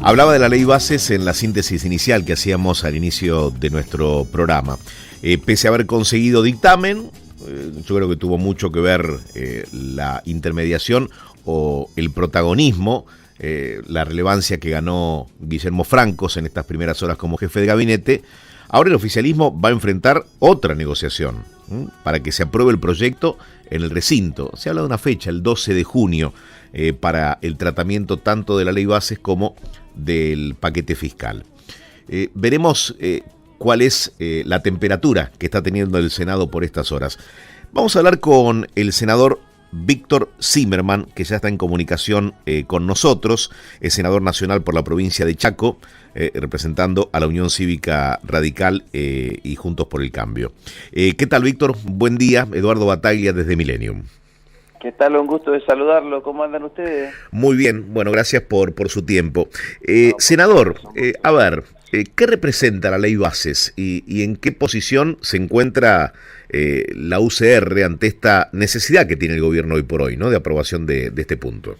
Hablaba de la ley bases en la síntesis inicial que hacíamos al inicio de nuestro programa. Pese a haber conseguido dictamen, yo creo que tuvo mucho que ver la intermediación o el protagonismo, la relevancia que ganó Guillermo Francos en estas primeras horas como jefe de gabinete. Ahora el oficialismo va a enfrentar otra negociación para que se apruebe el proyecto en el recinto. Se habla de una fecha, el 12 de junio, para el tratamiento tanto de la ley bases como del paquete fiscal. Veremos cuál es la temperatura que está teniendo el Senado por estas horas. Vamos a hablar con el senador Víctor Zimmerman, que ya está en comunicación con nosotros, es senador nacional por la provincia de Chaco, representando a la Unión Cívica Radical y Juntos por el Cambio. ¿Qué tal, Víctor? Buen día, Eduardo Bataglia desde Millennium. ¿Qué tal? Un gusto de saludarlo. ¿Cómo andan ustedes? Muy bien, bueno, gracias por su tiempo. Senador, a ver, ¿qué representa la ley bases y en qué posición se encuentra la UCR ante esta necesidad que tiene el gobierno hoy por hoy, ¿no?, de aprobación de este punto?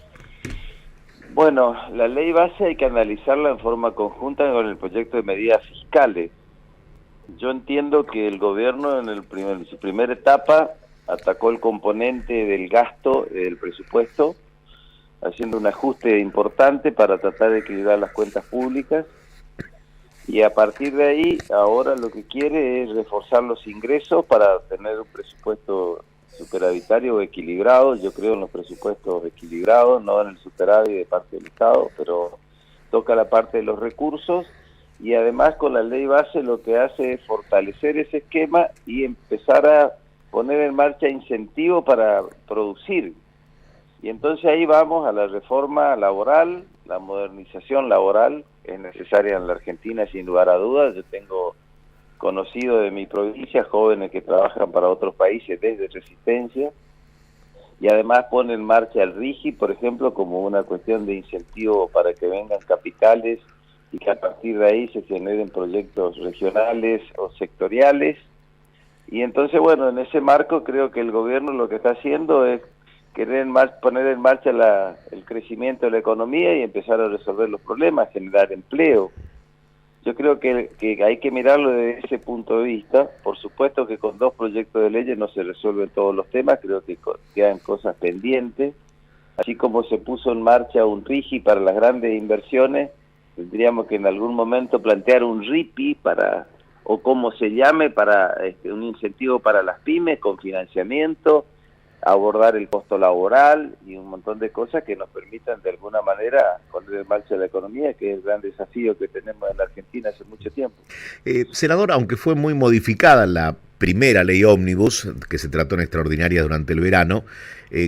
Bueno, la ley base hay que analizarla en forma conjunta con el proyecto de medidas fiscales. Yo entiendo que el gobierno en su primera etapa atacó el componente del gasto del presupuesto, haciendo un ajuste importante para tratar de equilibrar las cuentas públicas, y a partir de ahí ahora lo que quiere es reforzar los ingresos para tener un presupuesto superavitario o equilibrado. Yo creo en los presupuestos equilibrados, no en el superávit de parte del Estado, pero toca la parte de los recursos, y además con la ley base lo que hace es fortalecer ese esquema y empezar a poner en marcha incentivos para producir. Y entonces ahí vamos a la reforma laboral, la modernización laboral, que es necesaria en la Argentina sin lugar a dudas. Yo tengo conocido de mi provincia jóvenes que trabajan para otros países desde Resistencia, y además pone en marcha el RIGI, por ejemplo, como una cuestión de incentivo para que vengan capitales y que a partir de ahí se generen proyectos regionales o sectoriales. Y entonces, bueno, en ese marco creo que el gobierno lo que está haciendo es querer poner en marcha el crecimiento de la economía y empezar a resolver los problemas, generar empleo. Yo creo que hay que mirarlo desde ese punto de vista. Por supuesto que con 2 proyectos de leyes no se resuelven todos los temas, creo que quedan cosas pendientes. Así como se puso en marcha un RIGI para las grandes inversiones, tendríamos que en algún momento plantear un RIPI o como se llame, para un incentivo para las pymes con financiamiento, abordar el costo laboral y un montón de cosas que nos permitan de alguna manera poner en marcha la economía, que es el gran desafío que tenemos en la Argentina hace mucho tiempo. Senador, aunque fue muy modificada la primera ley ómnibus, que se trató en extraordinaria durante el verano,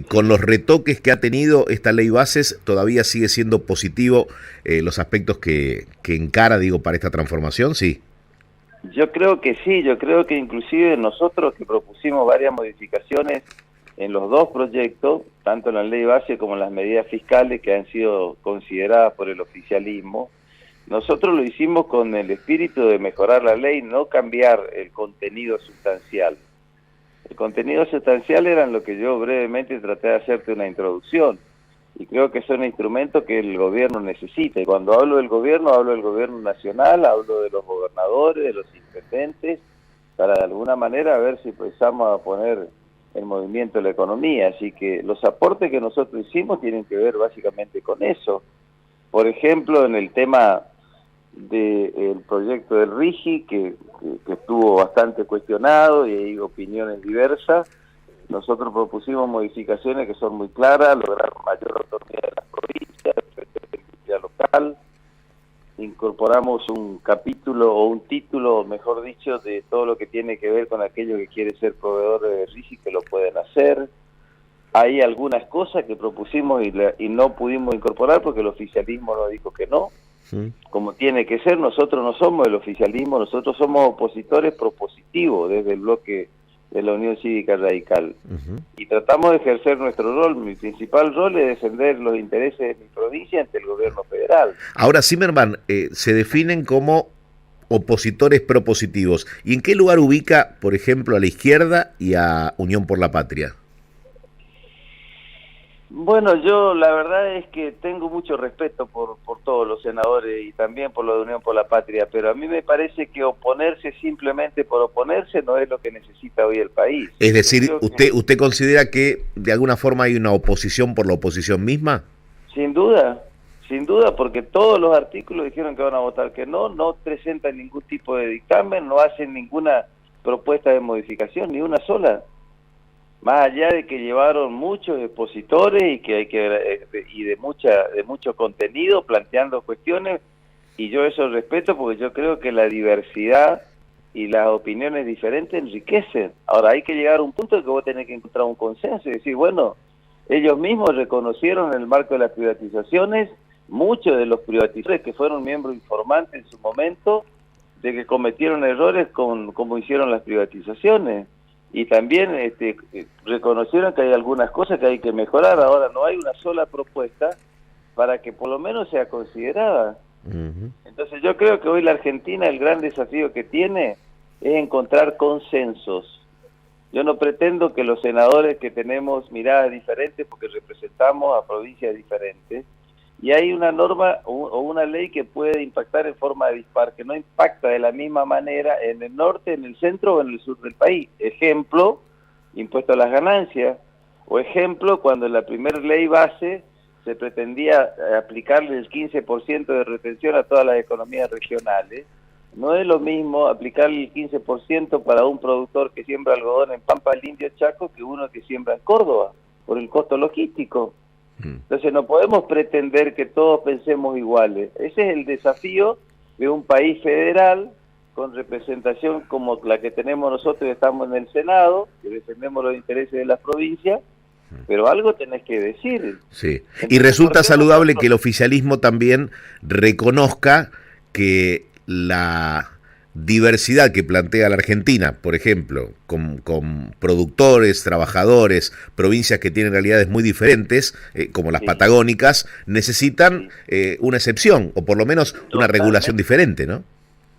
con los retoques que ha tenido esta ley bases, todavía sigue siendo positivo los aspectos que encara, para esta transformación, ¿sí? Yo creo que sí, yo creo que inclusive nosotros que propusimos varias modificaciones en los 2 proyectos, tanto en la ley base como en las medidas fiscales que han sido consideradas por el oficialismo, nosotros lo hicimos con el espíritu de mejorar la ley, no cambiar el contenido sustancial. El contenido sustancial era lo que yo brevemente traté de hacerte una introducción, y creo que son instrumentos que el gobierno necesita. Y cuando hablo del gobierno nacional, hablo de los gobernadores, de los intendentes, para de alguna manera ver si empezamos a poner en movimiento la economía. Así que los aportes que nosotros hicimos tienen que ver básicamente con eso. Por ejemplo, en el tema del proyecto del RIGI, que estuvo bastante cuestionado y hay opiniones diversas, nosotros propusimos modificaciones que son muy claras: lograr mayor autonomía de las provincias, defender la industria local. Incorporamos un capítulo o un título, mejor dicho, de todo lo que tiene que ver con aquello que quiere ser proveedor de RIGI, que lo pueden hacer. Hay algunas cosas que propusimos y no pudimos incorporar porque el oficialismo nos dijo que no, como tiene que ser. Nosotros no somos el oficialismo, nosotros somos opositores propositivos desde el bloque de la Unión Cívica Radical. Y tratamos de ejercer nuestro rol. Mi principal rol es defender los intereses de mi provincia ante el gobierno federal. Ahora, Zimmerman, se definen como opositores propositivos. ¿Y en qué lugar ubica, por ejemplo, a la izquierda y a Unión por la Patria? Bueno, yo la verdad es que tengo mucho respeto por todos los senadores y también por lo de Unión por la Patria, pero a mí me parece que oponerse simplemente por oponerse no es lo que necesita hoy el país. Es Yo decir, creo que ¿usted considera que de alguna forma hay una oposición por la oposición misma? sin duda, porque todos los artículos dijeron que van a votar que no presentan ningún tipo de dictamen, no hacen ninguna propuesta de modificación, ni una sola. Más allá de que llevaron muchos expositores y que hay que y de mucho contenido planteando cuestiones, y yo eso respeto porque yo creo que la diversidad y las opiniones diferentes enriquecen. Ahora hay que llegar a un punto en que vos tenés que encontrar un consenso y decir, bueno, ellos mismos reconocieron en el marco de las privatizaciones, muchos de los privatizadores que fueron miembros informantes en su momento, de que cometieron errores como hicieron las privatizaciones. Y también reconocieron que hay algunas cosas que hay que mejorar. Ahora no hay una sola propuesta para que por lo menos sea considerada. Entonces yo creo que hoy la Argentina, el gran desafío que tiene es encontrar consensos. Yo no pretendo que los senadores que tenemos miradas diferentes porque representamos a provincias diferentes, y hay una norma o una ley que puede impactar en forma dispar, que no impacta de la misma manera en el norte, en el centro o en el sur del país. Ejemplo, impuesto a las ganancias, o ejemplo, cuando en la primera ley base se pretendía aplicarle el 15% de retención a todas las economías regionales. No es lo mismo aplicarle el 15% para un productor que siembra algodón en Pampa del Indio Chaco que uno que siembra en Córdoba, por el costo logístico. Entonces no podemos pretender que todos pensemos iguales. Ese es el desafío de un país federal con representación como la que tenemos nosotros, que estamos en el Senado, que defendemos los intereses de las provincias, pero algo tenés que decir. Sí. Entonces, Y resulta saludable nosotros... que el oficialismo también reconozca que la diversidad que plantea la Argentina, por ejemplo, con productores, trabajadores, provincias que tienen realidades muy diferentes, como las patagónicas, necesitan una excepción, o por lo menos una regulación diferente, ¿no?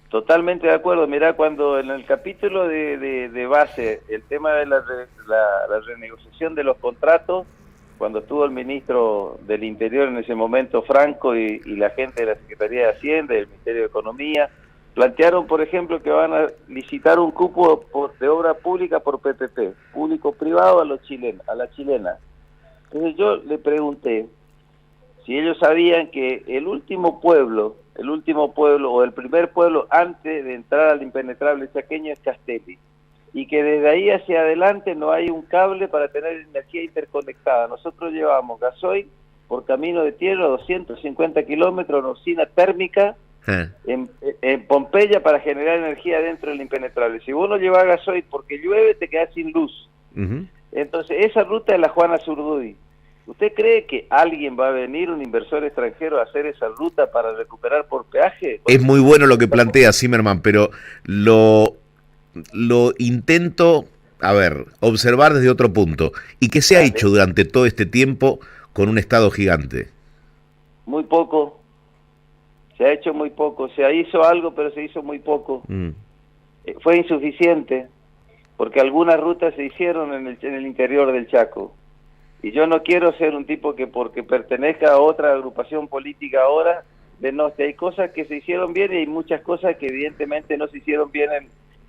Totalmente de acuerdo. Mirá, cuando en el capítulo de base, el tema de la renegociación de los contratos, cuando estuvo el ministro del Interior en ese momento, Franco, y la gente de la Secretaría de Hacienda y del Ministerio de Economía, plantearon, por ejemplo, que van a licitar un cupo de obra pública por PPP, público-privado a la chilena. Entonces yo le pregunté si ellos sabían que el último pueblo o el primer pueblo antes de entrar al impenetrable chaqueño es Castelli, y que desde ahí hacia adelante no hay un cable para tener energía interconectada. Nosotros llevamos gasoil por camino de tierra 250 kilómetros, una usina térmica en Pompeya para generar energía dentro del impenetrable. Si vos no llevas gasoil porque llueve, te quedás sin luz. Entonces esa ruta es la Juana Zurduy. ¿Usted cree que alguien va a venir, un inversor extranjero, a hacer esa ruta para recuperar por peaje? Es muy bueno lo que plantea Zimmerman, pero lo intento, observar desde otro punto. ¿Y qué se ha hecho durante todo este tiempo con un Estado gigante? Muy poco. Se ha hecho muy poco. Se hizo algo, pero se hizo muy poco. Fue insuficiente, porque algunas rutas se hicieron en el interior del Chaco. Y yo no quiero ser un tipo que porque pertenezca a otra agrupación política ahora, denoste. Hay cosas que se hicieron bien y hay muchas cosas que evidentemente no se hicieron bien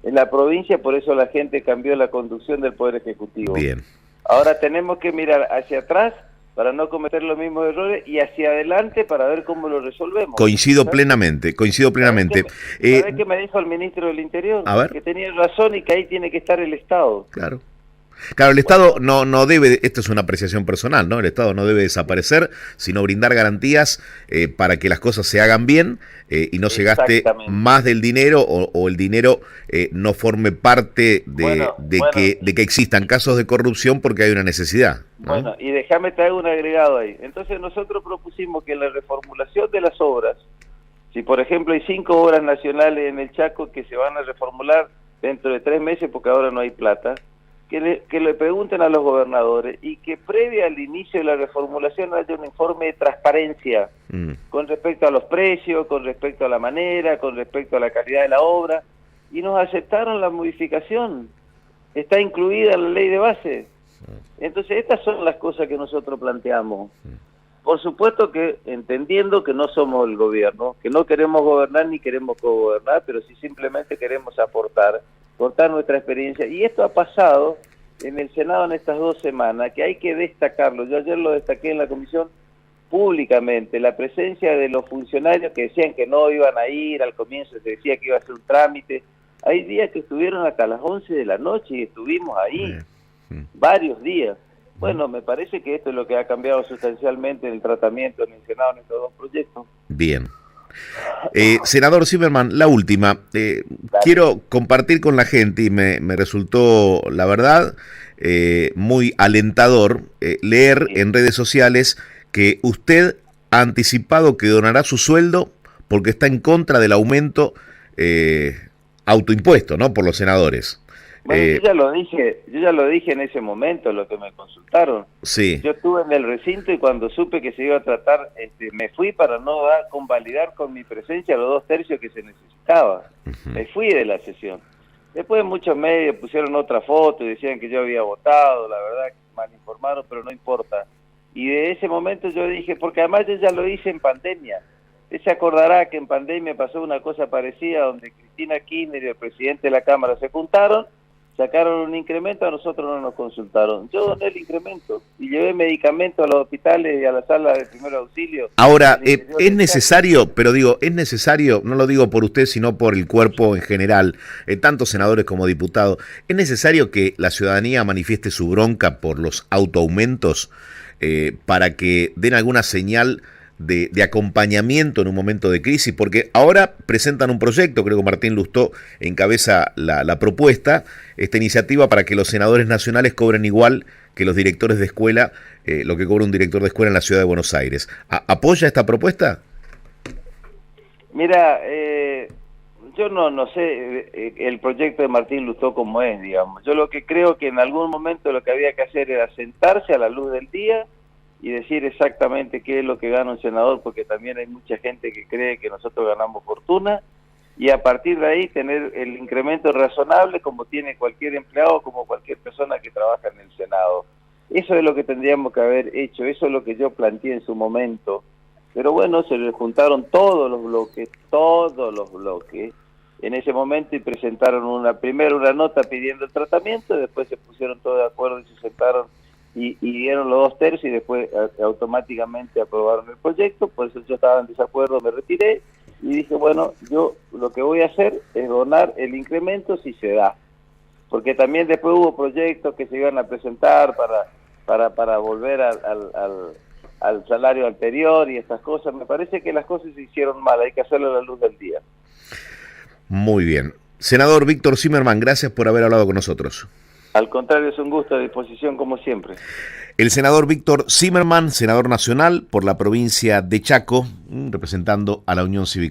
en la provincia, por eso la gente cambió la conducción del Poder Ejecutivo. Bien. Ahora tenemos que mirar hacia atrás para no cometer los mismos errores y hacia adelante para ver cómo lo resolvemos. Coincido plenamente. ¿Sabés qué me dijo el ministro del Interior? A ver. Que tenía razón y que ahí tiene que estar el Estado. Claro, el Estado no debe, esto es una apreciación personal, ¿no? El Estado no debe desaparecer, sino brindar garantías para que las cosas se hagan bien y no se gaste más del dinero o el dinero no forme parte de que existan casos de corrupción porque hay una necesidad, ¿no? Bueno, y déjame traer un agregado ahí. Entonces nosotros propusimos que la reformulación de las obras, si por ejemplo hay 5 obras nacionales en el Chaco que se van a reformular dentro de 3 meses porque ahora no hay plata, que le pregunten a los gobernadores y que previa al inicio de la reformulación haya un informe de transparencia con respecto a los precios, con respecto a la manera, con respecto a la calidad de la obra, y nos aceptaron la modificación. Está incluida en la ley de base. Entonces, estas son las cosas que nosotros planteamos. Por supuesto que entendiendo que no somos el gobierno, que no queremos gobernar ni queremos cogobernar, pero sí simplemente queremos aportar nuestra experiencia. Y esto ha pasado en el Senado en estas 2 semanas, que hay que destacarlo. Yo ayer lo destaqué en la comisión públicamente, la presencia de los funcionarios que decían que no iban a ir, al comienzo se decía que iba a ser un trámite. Hay días que estuvieron hasta las 11 de la noche y estuvimos ahí varios días. Bueno, me parece que esto es lo que ha cambiado sustancialmente en el tratamiento en el Senado en estos 2 proyectos. Bien. Senador Zimmerman, la última. Quiero compartir con la gente y me resultó, la verdad, muy alentador leer en redes sociales que usted ha anticipado que donará su sueldo porque está en contra del aumento autoimpuesto, ¿no?, por los senadores. Bueno, yo ya lo dije en ese momento, lo que me consultaron. Sí. Yo estuve en el recinto y cuando supe que se iba a tratar, me fui para no convalidar con mi presencia los 2/3 que se necesitaba. Me fui de la sesión. Después muchos medios pusieron otra foto y decían que yo había votado, la verdad que mal informaron, pero no importa. Y de ese momento yo dije, porque además yo ya lo hice en pandemia. Usted se acordará que en pandemia pasó una cosa parecida donde Cristina Kirchner y el presidente de la Cámara se juntaron, sacaron un incremento, a nosotros no nos consultaron. Yo doné el incremento y llevé medicamentos a los hospitales y a la sala de primer auxilio. Ahora, es necesario, pero digo, es necesario, no lo digo por usted, sino por el cuerpo en general, tanto senadores como diputados, es necesario que la ciudadanía manifieste su bronca por los autoaumentos para que den alguna señal de acompañamiento en un momento de crisis, porque ahora presentan un proyecto, creo que Martín Lustó encabeza la propuesta, esta iniciativa para que los senadores nacionales cobren igual que los directores de escuela, lo que cobra un director de escuela en la ciudad de Buenos Aires. ¿Apoya esta propuesta? Mira, yo no sé el proyecto de Martín Lustó cómo es, digamos. Yo lo que creo que en algún momento lo que había que hacer era sentarse a la luz del día y decir exactamente qué es lo que gana un senador, porque también hay mucha gente que cree que nosotros ganamos fortuna, y a partir de ahí tener el incremento razonable como tiene cualquier empleado, como cualquier persona que trabaja en el Senado. Eso es lo que tendríamos que haber hecho, eso es lo que yo planteé en su momento. Pero bueno, se le juntaron todos los bloques en ese momento y presentaron primero una nota pidiendo el tratamiento, después se pusieron todos de acuerdo y se sentaron y dieron los 2/3 y después automáticamente aprobaron el proyecto. Por eso yo estaba en desacuerdo, me retiré y dije, bueno, yo lo que voy a hacer es donar el incremento si se da, porque también después hubo proyectos que se iban a presentar para volver al salario anterior y estas cosas. Me parece que las cosas se hicieron mal, hay que hacerlo a la luz del día. Muy bien. Senador Víctor Zimmerman, gracias por haber hablado con nosotros. Al contrario, es un gusto, a disposición como siempre. El senador Víctor Zimmerman, senador nacional por la provincia de Chaco, representando a la Unión Cívica.